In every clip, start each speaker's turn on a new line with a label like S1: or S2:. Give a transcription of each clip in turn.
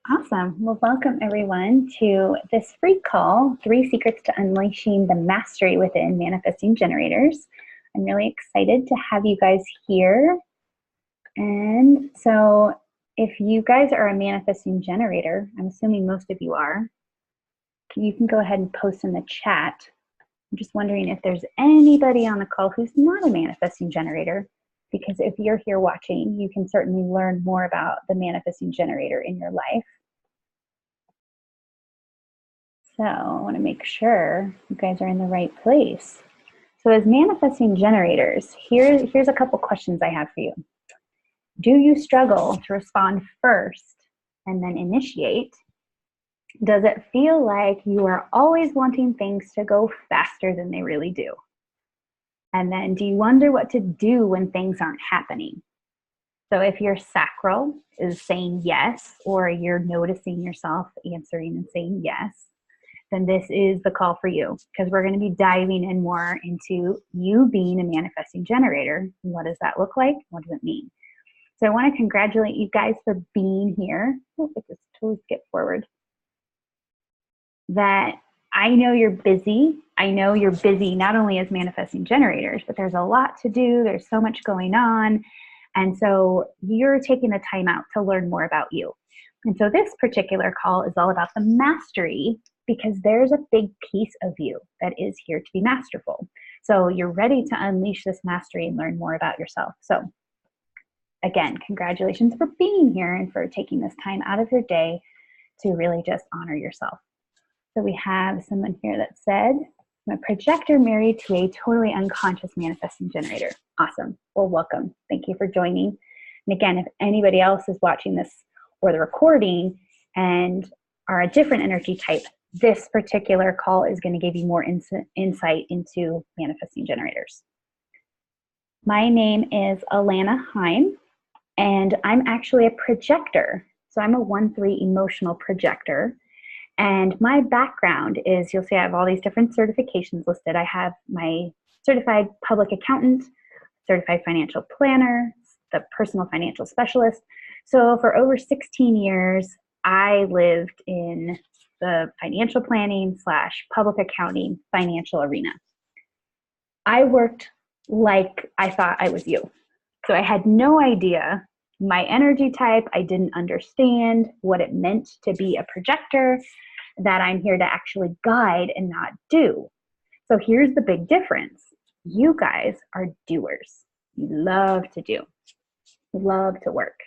S1: Awesome. Well, welcome everyone to this free call, 3 Secrets to Unleashing the Mastery Within Manifesting Generators. I'm really excited to have you guys here. And so if you guys are a manifesting generator, I'm assuming most of you are, you can go ahead and post in the chat. I'm just wondering if there's anybody on the call who's not a manifesting generator, because if you're here watching, you can certainly learn more about the manifesting generator in your life. So I want to make sure you guys are in the right place. So as manifesting generators, here's a couple questions I have for you. Do you struggle to respond first and then initiate? Does it feel like you are always wanting things to go faster than they really do? And then do you wonder what to do when things aren't happening? So if your sacral is saying yes, or you're noticing yourself answering and saying yes, then this is the call for you, because we're going to be diving in more into you being a manifesting generator. What does that look like? What does it mean? So I want to congratulate you guys for being here. Oh, I just totally skipped forward. That I know you're busy. I know you're busy not only as manifesting generators, but there's a lot to do. There's so much going on. And so you're taking the time out to learn more about you. And so this particular call is all about the mastery, because there's a big piece of you that is here to be masterful. So you're ready to unleash this mastery and learn more about yourself. So again, congratulations for being here and for taking this time out of your day to really just honor yourself. So we have someone here that said, I'm a projector married to a totally unconscious manifesting generator. Awesome. Well, welcome. Thank you for joining. And again, if anybody else is watching this or the recording and are a different energy type, this particular call is going to give you more insight into manifesting generators. My name is Alana Heim, and I'm actually a projector. So I'm a 1-3 emotional projector. And my background is, you'll see I have all these different certifications listed. I have my certified public accountant, certified financial planner, the personal financial specialist. So for over 16 years, I lived in the financial planning / public accounting financial arena. I worked like I thought I was you. So I had no idea my energy type. I didn't understand what it meant to be a projector, that I'm here to actually guide and not do. So here's the big difference. You guys are doers. You love to do. You love to work.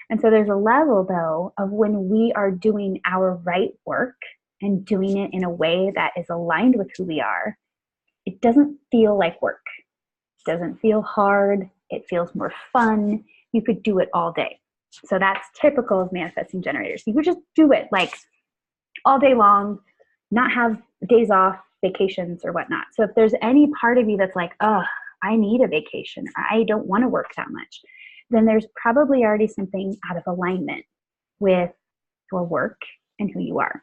S1: And so there's a level, though, of when we are doing our right work and doing it in a way that is aligned with who we are, it doesn't feel like work. It doesn't feel hard. It feels more fun. You could do it all day. So that's typical of manifesting generators. You could just do it like all day long, not have days off, vacations or whatnot. So if there's any part of you that's like, oh, I need a vacation, or I don't want to work that much, then there's probably already something out of alignment with your work and who you are.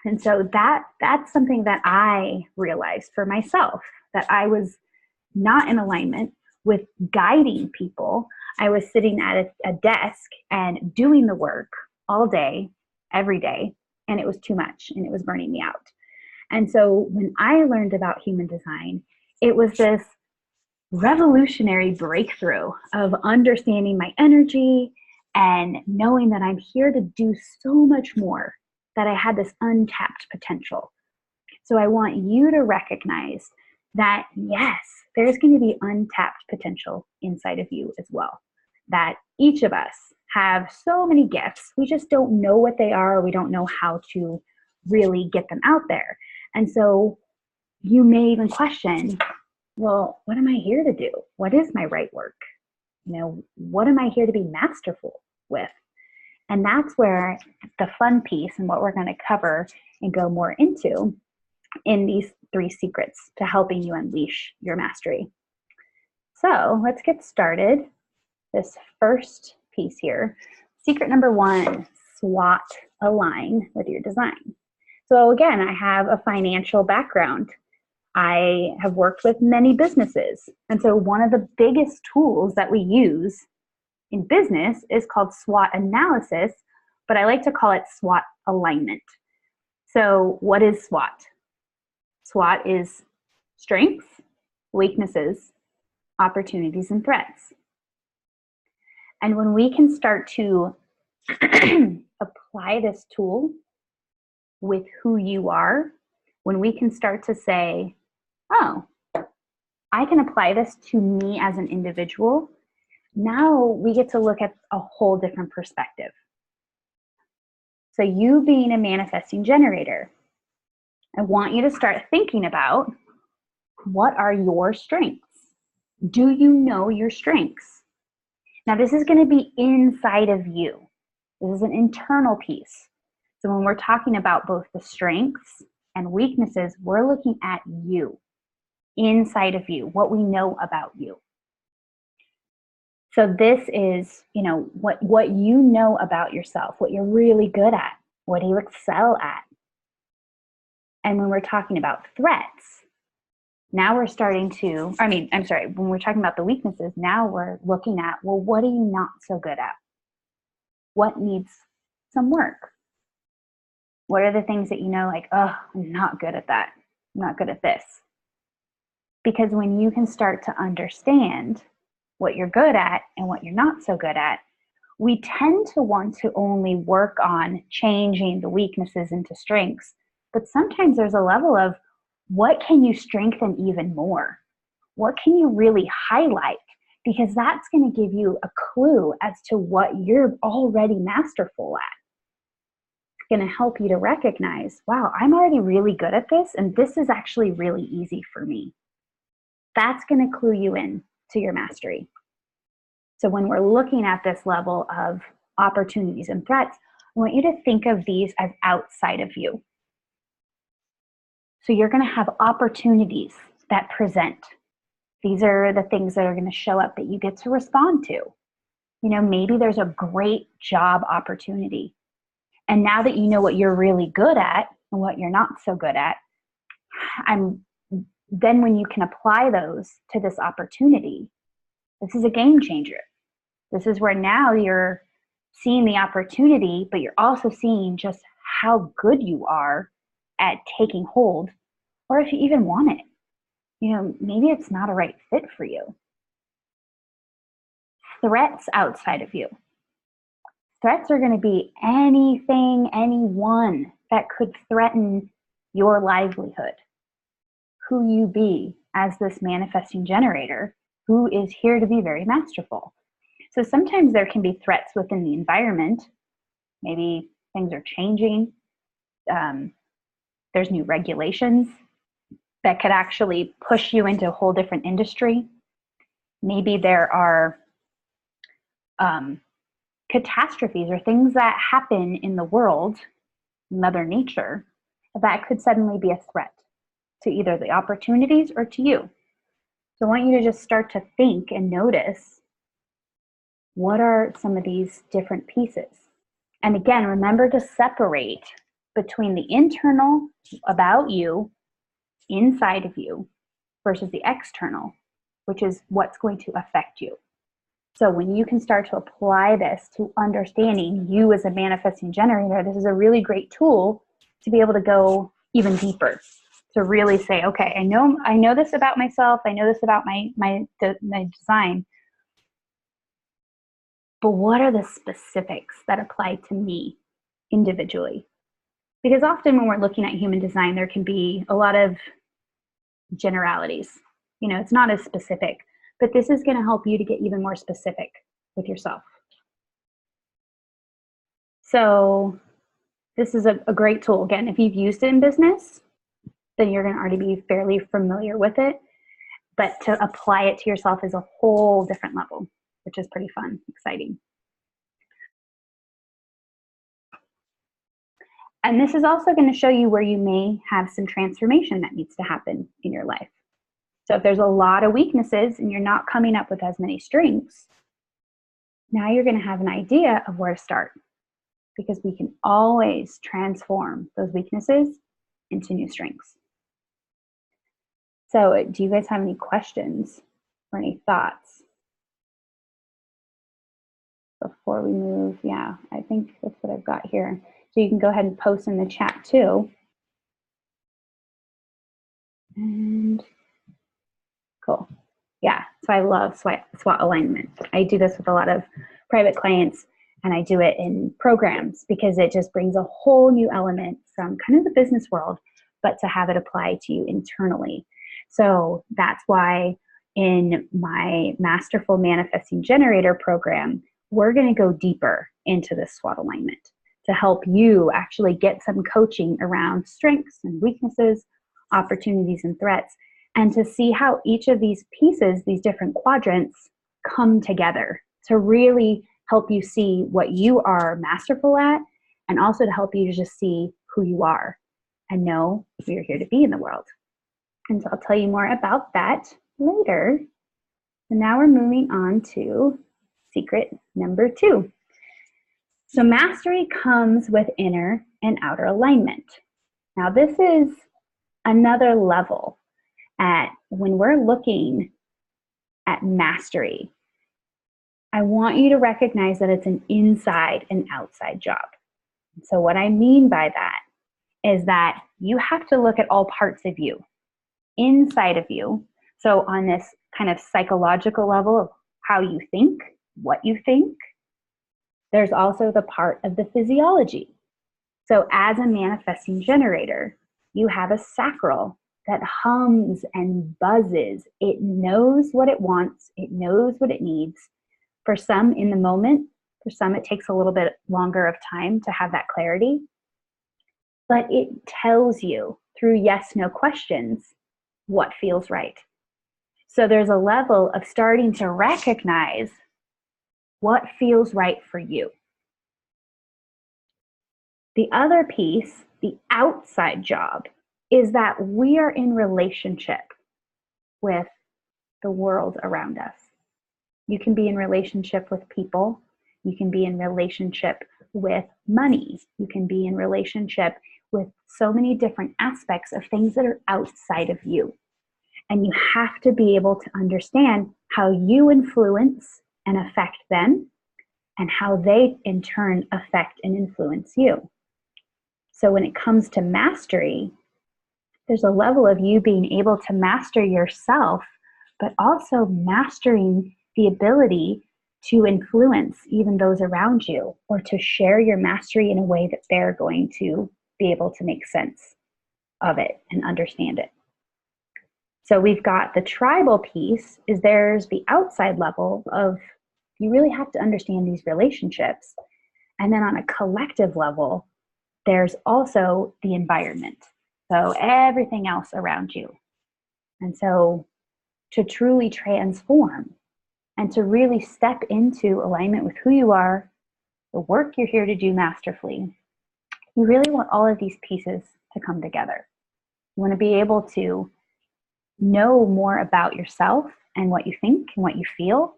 S1: And so that's something that I realized for myself, that I was not in alignment with guiding people. I was sitting at a desk and doing the work all day, every day, and it was too much and it was burning me out. And so when I learned about human design, it was this revolutionary breakthrough of understanding my energy and knowing that I'm here to do so much more, that I had this untapped potential. So I want you to recognize that, yes, there's going to be untapped potential inside of you as well. That each of us have so many gifts. We just don't know what they are. We don't know how to really get them out there. And so you may even question, well, what am I here to do? What is my right work? What am I here to be masterful with? And that's where the fun piece and what we're going to cover and go more into in these 3 secrets to helping you unleash your mastery. So let's get started. This first piece here, secret number 1, SWOT align with your design. So again, I have a financial background. I have worked with many businesses. And so one of the biggest tools that we use in business is called SWOT analysis, but I like to call it SWOT alignment. So what is SWOT? SWOT is strengths, weaknesses, opportunities, and threats. And when we can start to apply this tool with who you are, when we can start to say, oh, I can apply this to me as an individual, now we get to look at a whole different perspective. So you being a manifesting generator, I want you to start thinking about, what are your strengths? Do you know your strengths? Now, this is going to be inside of you. This is an internal piece. So when we're talking about both the strengths and weaknesses, we're looking at you, inside of you, what we know about you. So this is, what you know about yourself, what you're really good at, what you excel at. And when we're talking about threats, now we're starting to, when we're talking about the weaknesses, now we're looking at, well, what are you not so good at? What needs some work? What are the things that like, oh, I'm not good at that. I'm not good at this. Because when you can start to understand what you're good at and what you're not so good at, we tend to want to only work on changing the weaknesses into strengths. But sometimes there's a level of, what can you strengthen even more? What can you really highlight? Because that's going to give you a clue as to what you're already masterful at. It's going to help you to recognize, wow, I'm already really good at this, and this is actually really easy for me. That's going to clue you in to your mastery. So when we're looking at this level of opportunities and threats, I want you to think of these as outside of you. So you're going to have opportunities that present. These are the things that are going to show up that you get to respond to. Maybe there's a great job opportunity. And now that you know what you're really good at and what you're not so good at, then when you can apply those to this opportunity, this is a game changer. This is where now you're seeing the opportunity, but you're also seeing just how good you are at taking hold, or if you even want it. Maybe it's not a right fit for you. Threats outside of you. Threats are going to be anything, anyone that could threaten your livelihood. Who you be as this manifesting generator who is here to be very masterful. So sometimes there can be threats within the environment. Maybe things are changing. There's new regulations that could actually push you into a whole different industry. Maybe there are catastrophes or things that happen in the world, Mother Nature, that could suddenly be a threat to either the opportunities or to you. So I want you to just start to think and notice, what are some of these different pieces? And again, remember to separate between the internal about you, inside of you, versus the external, which is what's going to affect you. So when you can start to apply this to understanding you as a manifesting generator, this is a really great tool to be able to go even deeper, to really say, okay, I know this about myself, I know this about my design, but what are the specifics that apply to me individually? Because often when we're looking at human design, there can be a lot of generalities. It's not as specific, but this is going to help you to get even more specific with yourself. So this is a great tool. Again, if you've used it in business, then you're going to already be fairly familiar with it. But to apply it to yourself is a whole different level, which is pretty fun, exciting. And this is also going to show you where you may have some transformation that needs to happen in your life. So if there's a lot of weaknesses and you're not coming up with as many strengths, now you're going to have an idea of where to start, because we can always transform those weaknesses into new strengths. So do you guys have any questions or any thoughts? before we move. Yeah, I think that's what I've got here. So you can go ahead and post in the chat too. And cool. Yeah, so I love SWOT alignment. I do this with a lot of private clients, and I do it in programs because it just brings a whole new element from kind of the business world, but to have it apply to you internally. So that's why in my Masterful Manifesting Generator program, we're going to go deeper into this SWOT alignment to help you actually get some coaching around strengths and weaknesses, opportunities and threats, and to see how each of these pieces, these different quadrants, come together to really help you see what you are masterful at, and also to help you to just see who you are and know who you're here to be in the world. And so I'll tell you more about that later. And now we're moving on to secret number 2. So mastery comes with inner and outer alignment. Now this is another level at when we're looking at mastery. I want you to recognize that it's an inside and outside job. So what I mean by that is that you have to look at all parts of you, inside of you. So on this kind of psychological level of how you think, what you think, there's also the part of the physiology. So as a manifesting generator, you have a sacral that hums and buzzes. It knows what it wants. It knows what it needs. For some in the moment, for some it takes a little bit longer of time to have that clarity. But it tells you through yes, no questions what feels right. So there's a level of starting to recognize what feels right for you. The other piece, the outside job, is that we are in relationship with the world around us. You can be in relationship with people. You can be in relationship with money. You can be in relationship with so many different aspects of things that are outside of you. And you have to be able to understand how you influence and affect them, and how they in turn affect and influence you. So when it comes to mastery, there's a level of you being able to master yourself, but also mastering the ability to influence even those around you, or to share your mastery in a way that they're going to be able to make sense of it and understand it. So we've got the tribal piece, is there's the outside level of you really have to understand these relationships. And then on a collective level, there's also the environment. So everything else around you. And so to truly transform and to really step into alignment with who you are, the work you're here to do masterfully, you really want all of these pieces to come together. You want to be able to know more about yourself and what you think and what you feel,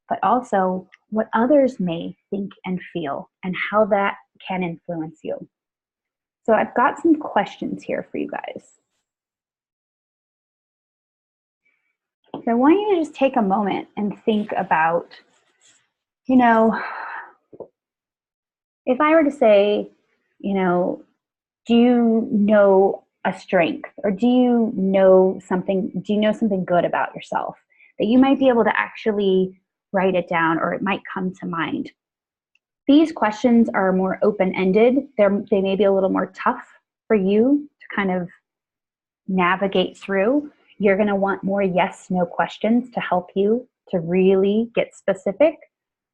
S1: but also what others may think and feel and how that can influence you. So I've got some questions here for you guys. So I want you to just take a moment and think about, you know, if I were to say, you know, do you know a strength, or do you know something good about yourself that you might be able to actually write it down, or it might come to mind? These questions are more open-ended. They may be a little more tough for you to kind of navigate through. You're going to want more yes, no questions to help you to really get specific.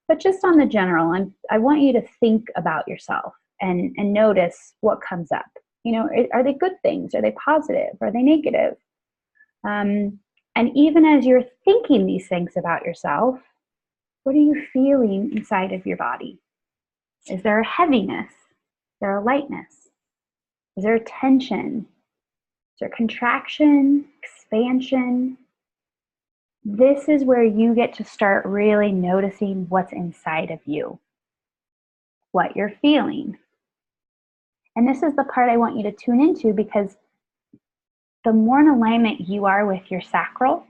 S1: But just on the general, I want you to think about yourself and notice what comes up. You know, are they good things? Are they positive? Are they negative? And even as you're thinking these things about yourself, what are you feeling inside of your body? Is there a heaviness? Is there a lightness? Is there a tension? Is there contraction, expansion? This is where you get to start really noticing what's inside of you, what you're feeling. And this is the part I want you to tune into, because the more in alignment you are with your sacral,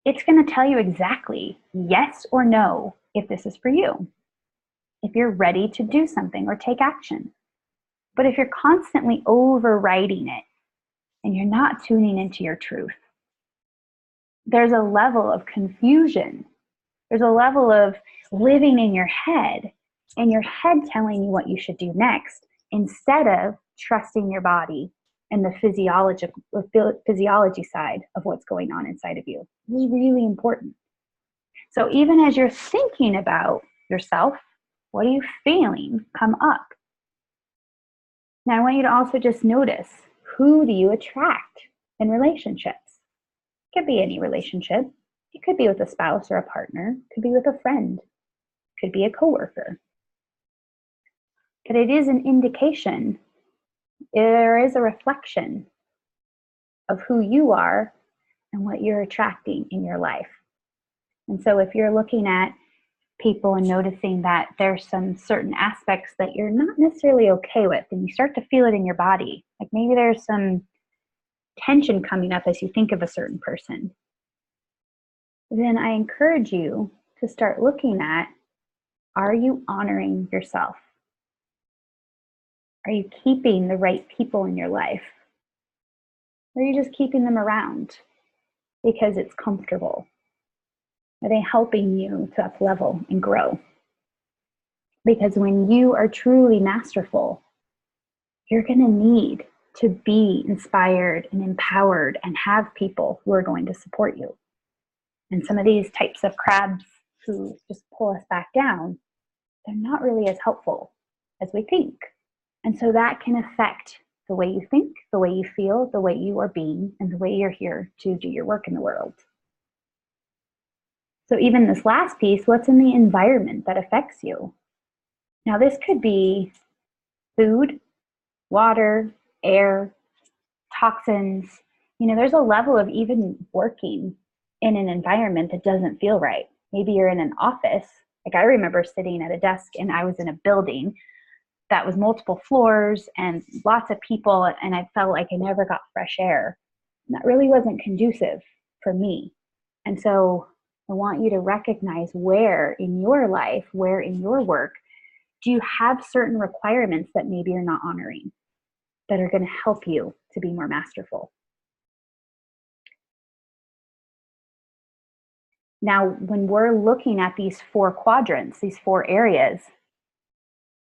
S1: it's going to tell you exactly yes or no if this is for you, if you're ready to do something or take action. But if you're constantly overriding it and you're not tuning into your truth, there's a level of confusion. There's a level of living in your head, and your head telling you what you should do next instead of trusting your body and the physiology side of what's going on inside of you. This is really important. So even as you're thinking about yourself, what are you feeling come up? Now I want you to also just notice, who do you attract in relationships? It could be any relationship. It could be with a spouse or a partner. It could be with a friend. It could be a coworker. But it is an indication, there is a reflection of who you are and what you're attracting in your life. And so if you're looking at people and noticing that there's some certain aspects that you're not necessarily okay with, and you start to feel it in your body, like maybe there's some tension coming up as you think of a certain person, then I encourage you to start looking at, are you honoring yourself? Are you keeping the right people in your life? Or are you just keeping them around because it's comfortable? Are they helping you to up level and grow? Because when you are truly masterful, you're going to need to be inspired and empowered and have people who are going to support you. And some of these types of crabs who just pull us back down, they're not really as helpful as we think. And so that can affect the way you think, the way you feel, the way you are being, and the way you're here to do your work in the world. So even this last piece, what's in the environment that affects you? Now this could be food, water, air, toxins. You know, there's a level of even working in an environment that doesn't feel right. Maybe you're in an office. Like I remember sitting at a desk and I was in a building that was multiple floors and lots of people, and I felt like I never got fresh air. And that really wasn't conducive for me. And so I want you to recognize where in your life, where in your work, do you have certain requirements that maybe you're not honoring that are going to help you to be more masterful? Now, when we're looking at these 4 quadrants, these 4 areas,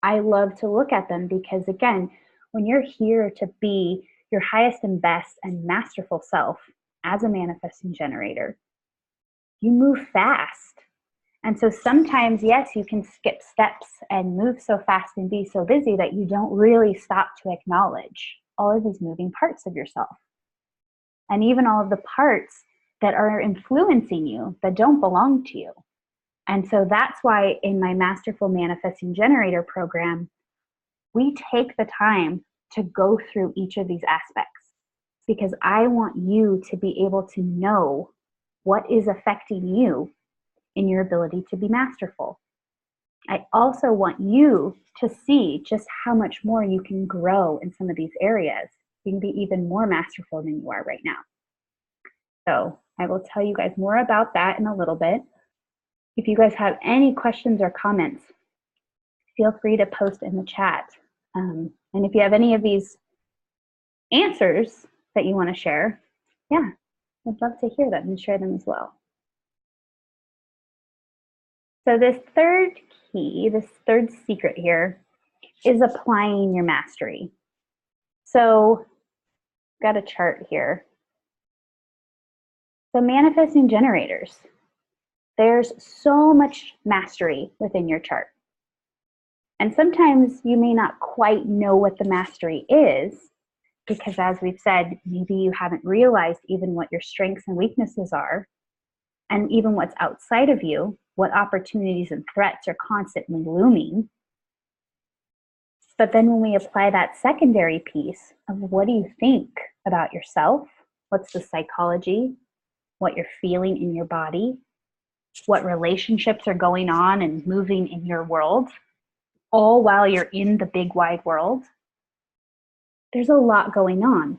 S1: I love to look at them because, again, when you're here to be your highest and best and masterful self as a manifesting generator, you move fast. And so sometimes, yes, you can skip steps and move so fast and be so busy that you don't really stop to acknowledge all of these moving parts of yourself. And even all of the parts that are influencing you that don't belong to you. And so that's why in my Masterful Manifesting Generator program, we take the time to go through each of these aspects, because I want you to be able to know what is affecting you in your ability to be masterful. I also want you to see just how much more you can grow in some of these areas. You can be even more masterful than you are right now. So I will tell you guys more about that in a little bit. If you guys have any questions or comments, feel free to post in the chat. And if you have any of these answers that you want to share, yeah, I'd love to hear them and share them as well. So this third key, this third secret here, is applying your mastery. So got a chart here. So manifesting generators, there's so much mastery within your chart. And sometimes you may not quite know what the mastery is, because as we've said, maybe you haven't realized even what your strengths and weaknesses are, and even what's outside of you, what opportunities and threats are constantly looming. But then when we apply that secondary piece of what do you think about yourself, what's the psychology, what you're feeling in your body, what relationships are going on and moving in your world, all while you're in the big wide world, there's a lot going on.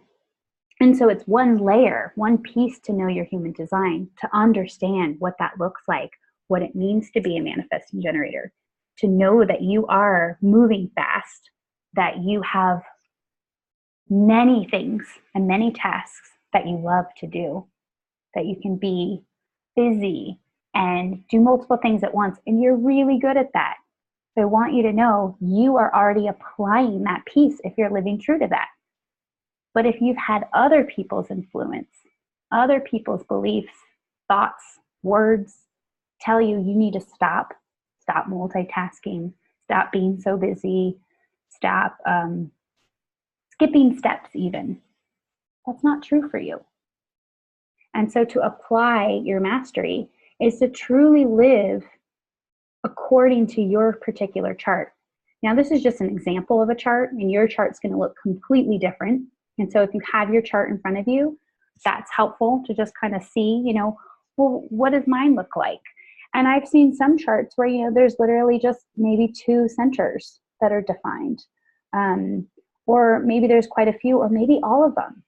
S1: And so it's one layer, one piece to know your human design, to understand what that looks like, what it means to be a manifesting generator, to know that you are moving fast, that you have many things and many tasks that you love to do, that you can be busy and do multiple things at once, and you're really good at that. So I want you to know you are already applying that piece if you're living true to that. But if you've had other people's influence, other people's beliefs, thoughts, words tell you you need to stop multitasking, stop being so busy, stop skipping steps even, that's not true for you. And so to apply your mastery is to truly live according to your particular chart. Now, this is just an example of a chart, and your chart's going to look completely different. And so if you have your chart in front of you, that's helpful to just kind of see, well, what does mine look like? And I've seen some charts where, there's literally just maybe 2 centers that are defined. Or maybe there's quite a few, or maybe all of them.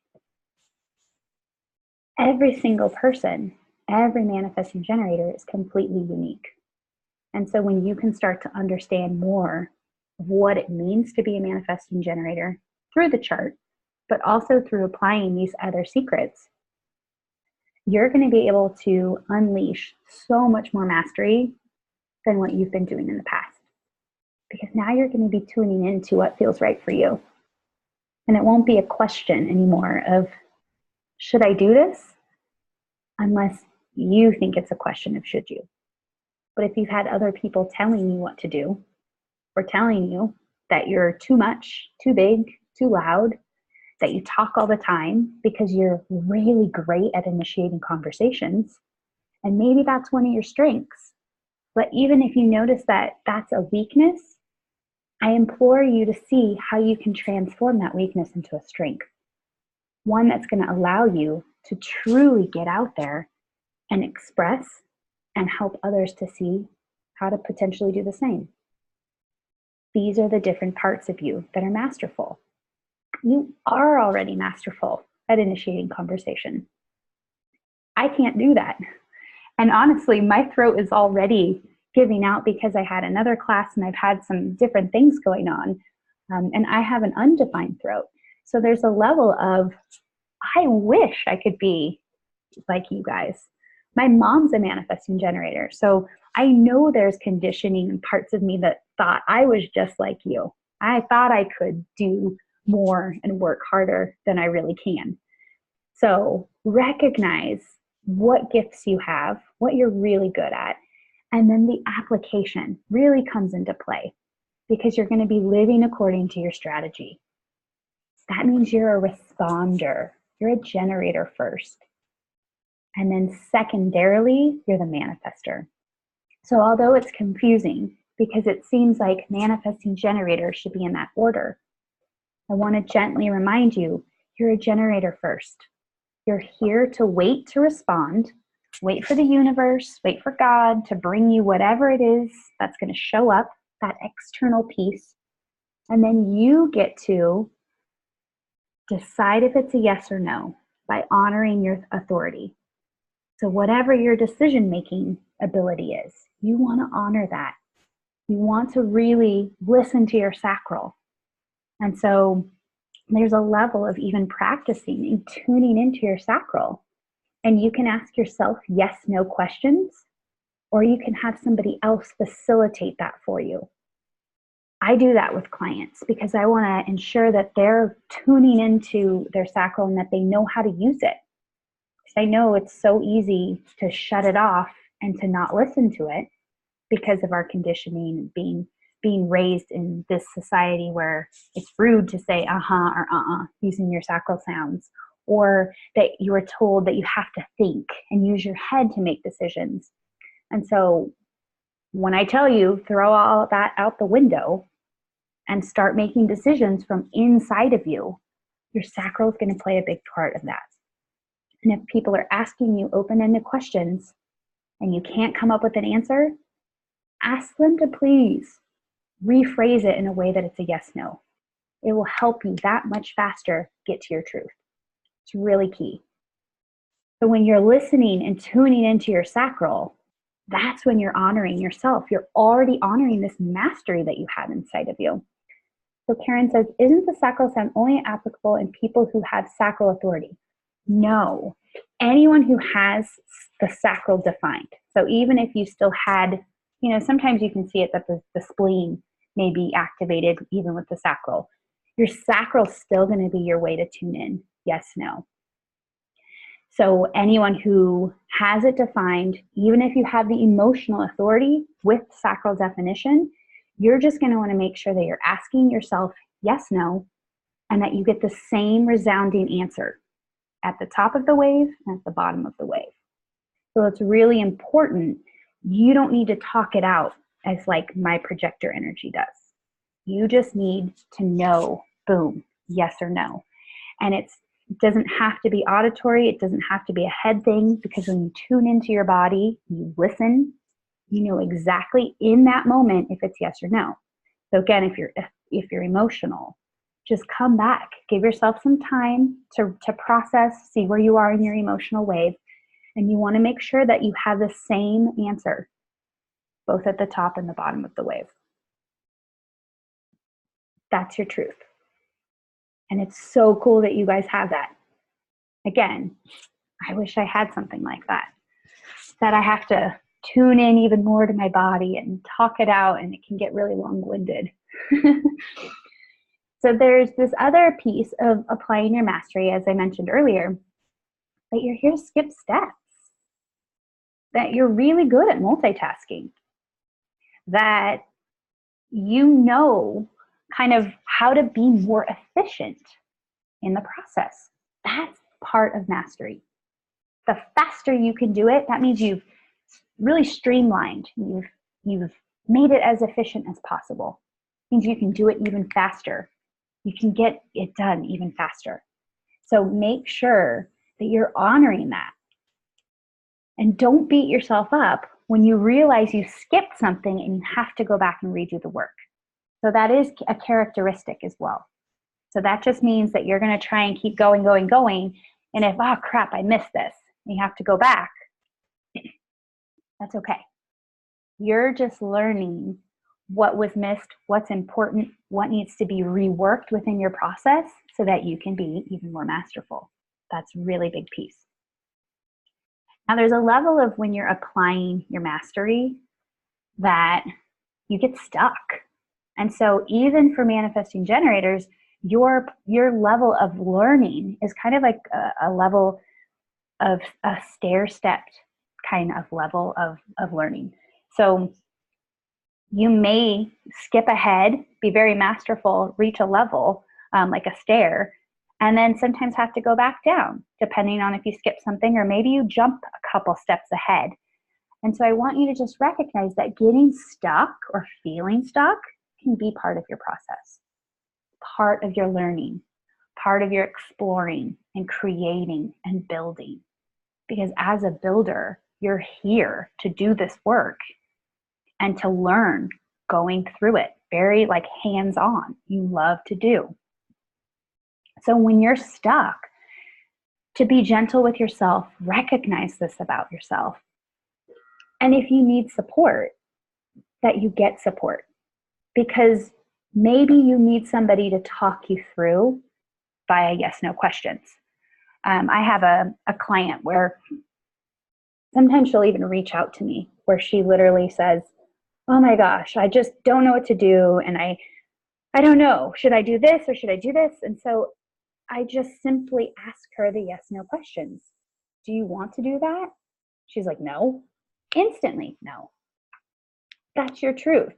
S1: Every single person, every manifesting generator is completely unique. And so when you can start to understand more of what it means to be a manifesting generator through the chart, but also through applying these other secrets, you're going to be able to unleash so much more mastery than what you've been doing in the past. Because now you're going to be tuning into what feels right for you. And it won't be a question anymore of, should I do this? Unless you think it's a question of should you. But if you've had other people telling you what to do, or telling you that you're too much, too big, too loud, that you talk all the time because you're really great at initiating conversations, and maybe that's one of your strengths. But even if you notice that that's a weakness, I implore you to see how you can transform that weakness into a strength. One that's going to allow you to truly get out there and express and help others to see how to potentially do the same. These are the different parts of you that are masterful. You are already masterful at initiating conversation. I can't do that. And honestly, my throat is already giving out because I had another class and I've had some different things going on. And I have an undefined throat. So there's a level of, I wish I could be like you guys. My mom's a manifesting generator. So I know there's conditioning and parts of me that thought I was just like you. I thought I could do more and work harder than I really can. So recognize what gifts you have, what you're really good at, and then the application really comes into play because you're going to be living according to your strategy. That means you're a responder. You're a generator first. And then secondarily, you're the manifester. So although it's confusing because it seems like manifesting generators should be in that order, I want to gently remind you, you're a generator first. You're here to wait to respond, wait for the universe, wait for God to bring you whatever it is that's going to show up, that external piece. And then you get to decide if it's a yes or no by honoring your authority. So whatever your decision-making ability is, you want to honor that. You want to really listen to your sacral. And so there's a level of even practicing and tuning into your sacral. And you can ask yourself yes, no questions, or you can have somebody else facilitate that for you. I do that with clients because I want to ensure that they're tuning into their sacral and that they know how to use it. Because I know it's so easy to shut it off and to not listen to it because of our conditioning, being raised in this society where it's rude to say uh-huh or uh-uh using your sacral sounds, or that you are told that you have to think and use your head to make decisions. And so when I tell you, throw all that out the window and start making decisions from inside of you, your sacral is going to play a big part of that. And if people are asking you open-ended questions and you can't come up with an answer, ask them to please rephrase it in a way that it's a yes, no. It will help you that much faster get to your truth. It's really key. So when you're listening and tuning into your sacral, that's when you're honoring yourself. You're already honoring this mastery that you have inside of you. So Karen says, isn't the sacral sound only applicable in people who have sacral authority? No. Anyone who has the sacral defined. So even if you still had, sometimes you can see it that the spleen may be activated even with the sacral. Your sacral is still going to be your way to tune in. Yes, no. So anyone who has it defined, even if you have the emotional authority with sacral definition, you're just going to want to make sure that you're asking yourself yes, no, and that you get the same resounding answer at the top of the wave and at the bottom of the wave. So it's really important. You don't need to talk it out as like my projector energy does. You just need to know, boom, yes or no. And it doesn't have to be auditory. It doesn't have to be a head thing, because when you tune into your body, you listen, you know exactly in that moment if it's yes or no. So again, if you're emotional, just come back. Give yourself some time to process, see where you are in your emotional wave. And you want to make sure that you have the same answer, both at the top and the bottom of the wave. That's your truth. And it's so cool that you guys have that. Again, I wish I had something like that. That I have to tune in even more to my body and talk it out, and it can get really long-winded. So there's this other piece of applying your mastery, as I mentioned earlier, that you're here to skip steps, that you're really good at multitasking, that you know kind of how to be more efficient in the process. That's part of mastery. The faster you can do it, that means you've really streamlined. You've made it as efficient as possible. It means you can do it even faster. You can get it done even faster. So make sure that you're honoring that. And don't beat yourself up when you realize you skipped something and you have to go back and redo the work. So that is a characteristic as well. So that just means that you're going to try and keep going. And if, oh crap, I missed this, and you have to go back, that's okay. You're just learning what was missed, what's important, what needs to be reworked within your process so that you can be even more masterful. That's a really big piece. Now there's a level of when you're applying your mastery that you get stuck. And so even for manifesting generators, your level of learning is kind of like a level of a stair-stepped kind of level of learning. So you may skip ahead, be very masterful, reach a level like a stair, and then sometimes have to go back down, depending on if you skip something, or maybe you jump a couple steps ahead. And so I want you to just recognize that getting stuck or feeling stuck can be part of your process, part of your learning, part of your exploring and creating and building. Because as a builder, you're here to do this work and to learn going through it, very like hands-on. You love to do. So when you're stuck, to be gentle with yourself, recognize this about yourself. And if you need support, that you get support. Because maybe you need somebody to talk you through via yes/no questions. I have a client where sometimes she'll even reach out to me where she literally says, oh my gosh, I just don't know what to do. And I don't know, should I do this or should I do this? And so I just simply ask her the yes/no questions. Do you want to do that? She's like, no. Instantly, no. That's your truth.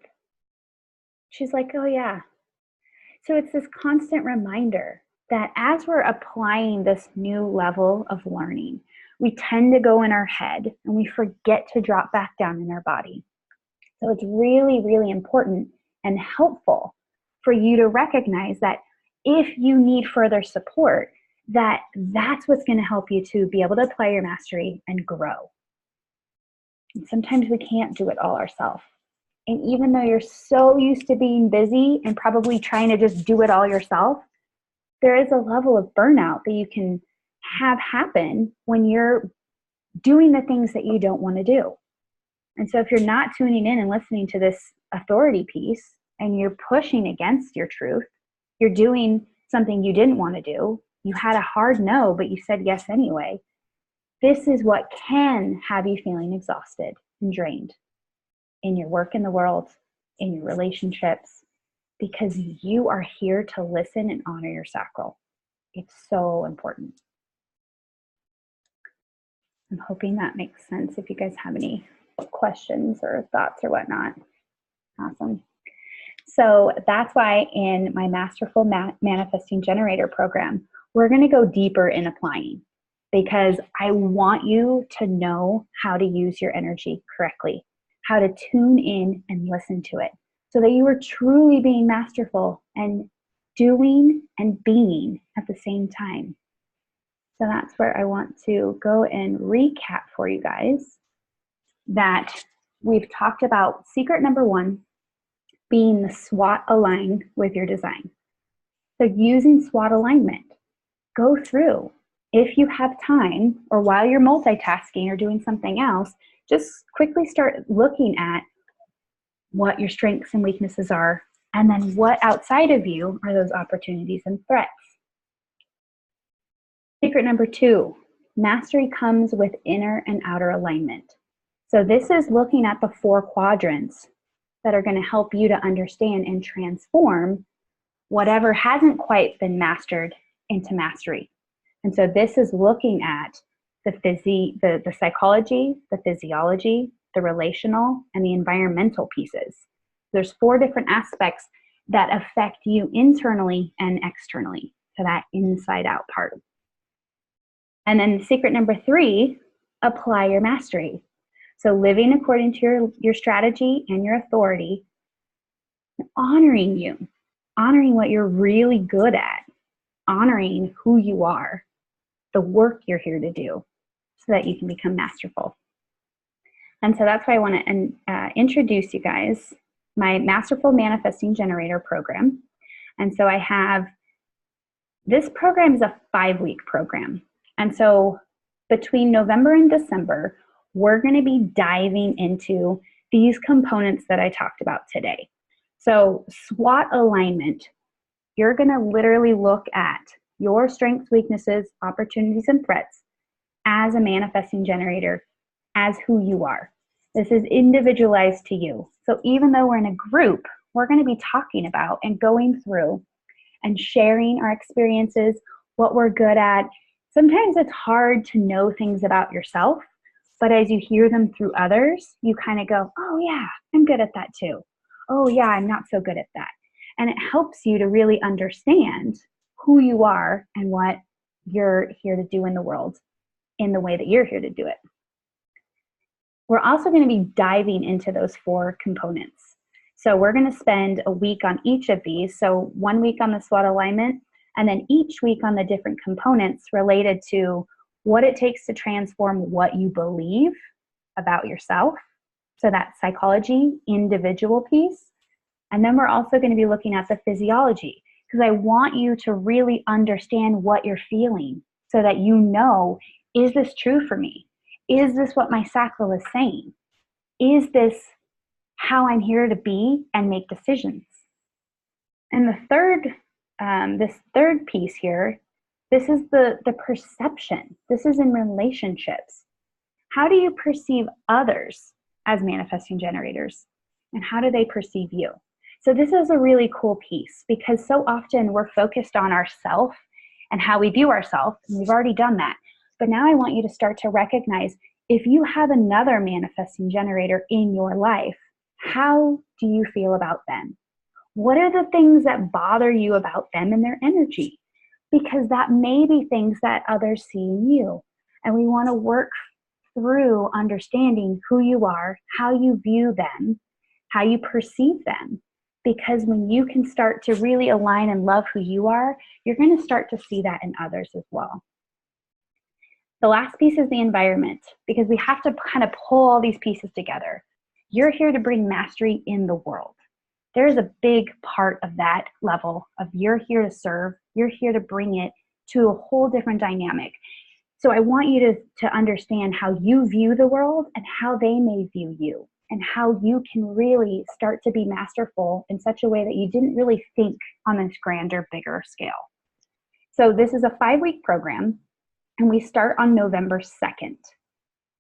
S1: She's like, oh yeah. So it's this constant reminder that as we're applying this new level of learning, we tend to go in our head and we forget to drop back down in our body. So it's really, really important and helpful for you to recognize that if you need further support, that's what's going to help you to be able to apply your mastery and grow. And sometimes we can't do it all ourselves. And even though you're so used to being busy and probably trying to just do it all yourself, there is a level of burnout that you can have happen when you're doing the things that you don't want to do. And so if you're not tuning in and listening to this authority piece and you're pushing against your truth, you're doing something you didn't want to do, you had a hard no, but you said yes anyway, this is what can have you feeling exhausted and drained in your work in the world, in your relationships, because you are here to listen and honor your sacral. It's so important. I'm hoping that makes sense. If you guys have any questions or thoughts or whatnot. Awesome. So that's why in my Masterful Manifesting Generator program, we're going to go deeper in applying, because I want you to know how to use your energy correctly, how to tune in and listen to it, so that you are truly being masterful and doing and being at the same time. So that's where I want to go and recap for you guys that we've talked about secret number 1 being the SWOT align with your design. So using SWOT alignment, go through. If you have time, or while you're multitasking or doing something else, just quickly start looking at what your strengths and weaknesses are, and then what outside of you are those opportunities and threats. Secret number 2, mastery comes with inner and outer alignment. So this is looking at the 4 quadrants that are going to help you to understand and transform whatever hasn't quite been mastered into mastery. And so this is looking at the psychology, the physiology, the relational, and the environmental pieces. There's 4 different aspects that affect you internally and externally, so that inside out part. And then secret number 3, apply your mastery. So living according to your strategy and your authority, honoring you, honoring what you're really good at, honoring who you are, the work you're here to do, so that you can become masterful. And so that's why I want to introduce you guys my Masterful Manifesting Generator program. And so I have, this program is a 5-week program. And so between November and December, we're going to be diving into these components that I talked about today. So SWOT alignment, you're going to literally look at your strengths, weaknesses, opportunities, and threats as a manifesting generator, as who you are. This is individualized to you. So even though we're in a group, we're going to be talking about and going through and sharing our experiences, what we're good at. Sometimes it's hard to know things about yourself, but as you hear them through others, you kind of go, oh yeah, I'm good at that too. Oh yeah, I'm not so good at that. And it helps you to really understand who you are and what you're here to do in the world in the way that you're here to do it. We're also going to be diving into those 4 components. So we're going to spend a week on each of these. So 1 week on the SWOT alignment, and then each week on the different components related to what it takes to transform what you believe about yourself. So that's psychology, individual piece. And then we're also going to be looking at the physiology, because I want you to really understand what you're feeling so that you know, is this true for me? Is this what my sacral is saying? Is this how I'm here to be and make decisions? And this third piece here, this is the perception. This is in relationships. How do you perceive others as manifesting generators? And how do they perceive you? So this is a really cool piece, because so often we're focused on ourselves and how we view ourselves, and we've already done that. But now I want you to start to recognize, if you have another manifesting generator in your life, how do you feel about them? What are the things that bother you about them and their energy? Because that may be things that others see in you. And we want to work through understanding who you are, how you view them, how you perceive them. Because when you can start to really align and love who you are, you're going to start to see that in others as well. The last piece is the environment, because we have to kind of pull all these pieces together. You're here to bring mastery in the world. There's a big part of that level of you're here to serve, you're here to bring it to a whole different dynamic. So I want you to understand how you view the world and how they may view you, and how you can really start to be masterful in such a way that you didn't really think on this grander, bigger scale. So this is a 5-week program, and we start on November 2nd.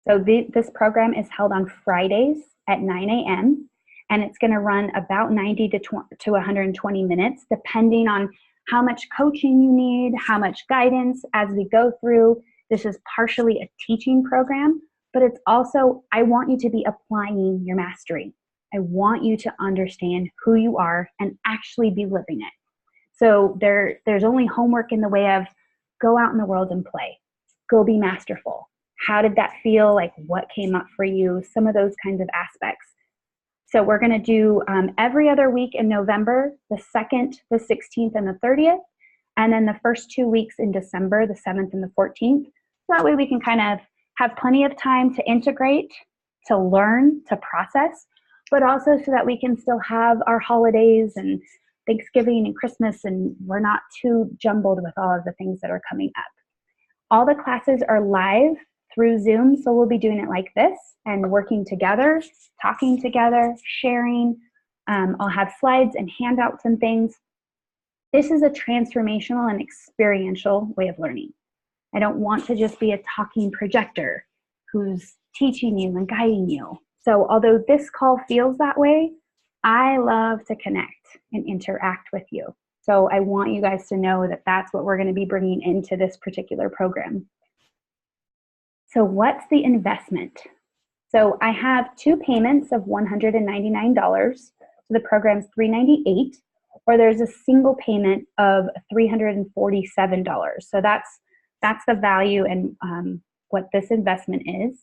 S1: So this program is held on Fridays at 9 a.m., and it's going to run about 90 to 120 minutes, depending on how much coaching you need, how much guidance as we go through. This is partially a teaching program, but it's also, I want you to be applying your mastery. I want you to understand who you are and actually be living it. So there's only homework in the way of go out in the world and play. Go be masterful. How did that feel? Like, what came up for you? Some of those kinds of aspects. So we're going to do every other week in November, the 2nd, the 16th, and the 30th, and then the first 2 weeks in December, the 7th and the 14th. So that way we can kind of have plenty of time to integrate, to learn, to process, but also so that we can still have our holidays and Thanksgiving and Christmas, and we're not too jumbled with all of the things that are coming up. All the classes are live through Zoom, so we'll be doing it like this and working together, talking together, sharing. I'll have slides and handouts and things. This is a transformational and experiential way of learning. I don't want to just be a talking projector who's teaching you and guiding you. So although this call feels that way, I love to connect and interact with you. So I want you guys to know that that's what we're going to be bringing into this particular program. So what's the investment? So I have 2 payments of $199. So the program's $398, or there's a single payment of $347. So that's the value and what this investment is.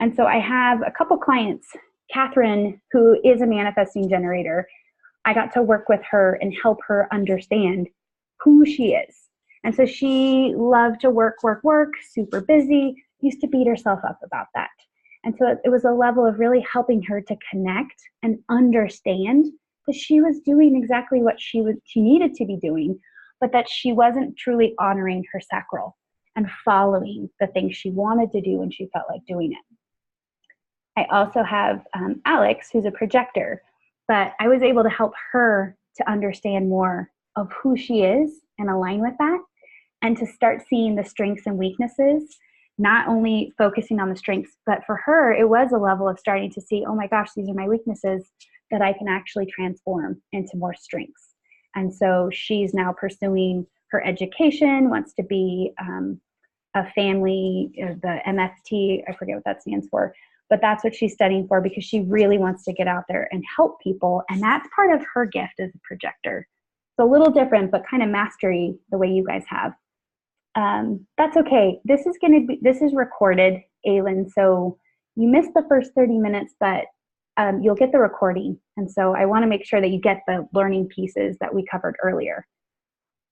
S1: And so I have a couple clients. Catherine, who is a manifesting generator, I got to work with her and help her understand who she is. And so she loved to work, super busy, used to beat herself up about that. And so it was a level of really helping her to connect and understand that she was doing exactly what she needed to be doing, but that she wasn't truly honoring her sacral and following the things she wanted to do when she felt like doing it. I also have Alex, who's a projector, but I was able to help her to understand more of who she is and align with that, and to start seeing the strengths and weaknesses, not only focusing on the strengths, but for her, it was a level of starting to see, oh my gosh, these are my weaknesses that I can actually transform into more strengths. And so she's now pursuing her education, wants to be a family, the MFT, I forget what that stands for, but that's what she's studying for, because she really wants to get out there and help people. And that's part of her gift as a projector. It's a little different, but kind of mastery the way you guys have. That's okay. This is recorded, Aylin. So you missed the first 30 minutes, but you'll get the recording. And so I want to make sure that you get the learning pieces that we covered earlier.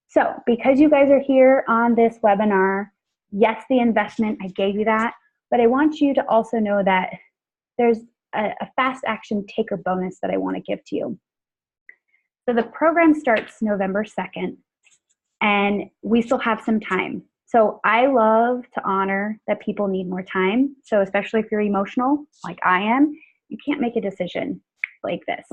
S1: So because you guys are here on this webinar, yes, the investment, I gave you that, but I want you to also know that there's a fast action taker bonus that I want to give to you. So the program starts November 2nd, and we still have some time. So I love to honor that people need more time. So especially if you're emotional, like I am, you can't make a decision like this.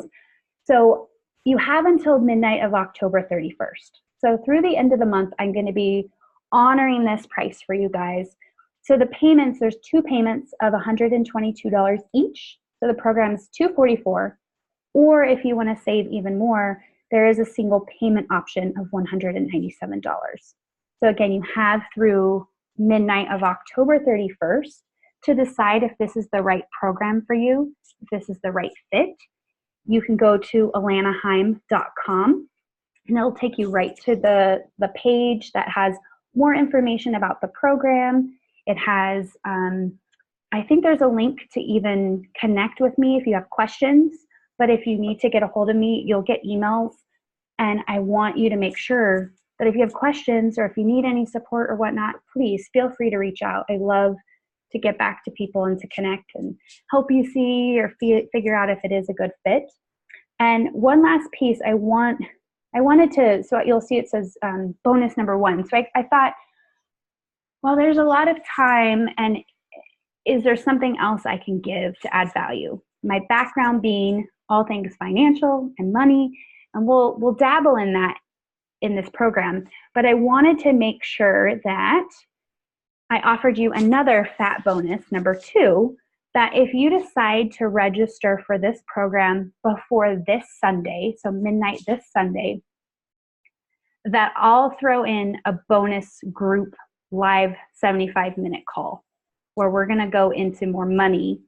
S1: So you have until midnight of October 31st. So through the end of the month, I'm going to be honoring this price for you guys. So the payments, there's 2 payments of $122 each. So the program is $244. Or if you want to save even more, there is a single payment option of $197. So again, you have through midnight of October 31st to decide if this is the right program for you, if this is the right fit. You can go to alanaheim.com, and it'll take you right to the page that has more information about the program. It has, I think there's a link to even connect with me if you have questions. But if you need to get a hold of me, you'll get emails. And I want you to make sure that if you have questions or if you need any support or whatnot, please feel free to reach out. I love to get back to people and to connect and help you see or figure out if it is a good fit. And one last piece, I want I wanted to, so you'll see it says bonus number 1. So I thought, well, there's a lot of time, and is there something else I can give to add value? My background being all things financial and money, and we'll dabble in that in this program, but I wanted to make sure that I offered you another fat bonus, number 2, that if you decide to register for this program before this Sunday, so midnight this Sunday, that I'll throw in a bonus group live 75-minute call where we're going to go into more money,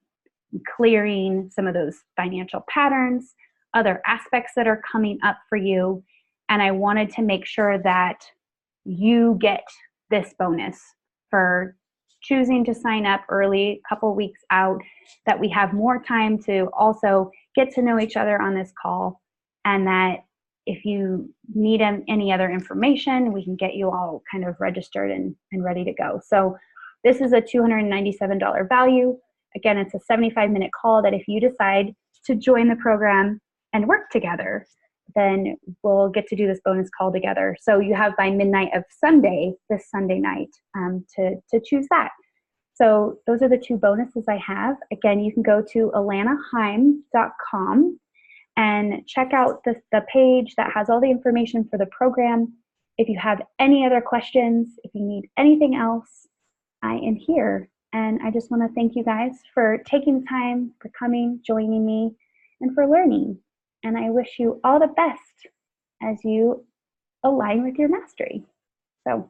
S1: clearing some of those financial patterns, other aspects that are coming up for you. And I wanted to make sure that you get this bonus for choosing to sign up early, a couple weeks out, that we have more time to also get to know each other on this call, and that if you need any other information, we can get you all kind of registered and ready to go. So this is a $297 value. Again, it's a 75-minute call that if you decide to join the program and work together, then we'll get to do this bonus call together. So you have by midnight of Sunday, this Sunday night, to choose that. So those are the 2 bonuses I have. Again, you can go to alanaheim.com and check out the page that has all the information for the program. If you have any other questions, if you need anything else, I am here. And I just want to thank you guys for taking the time, for coming, joining me, and for learning. And I wish you all the best as you align with your mastery. So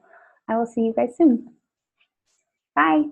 S1: I will see you guys soon. Bye.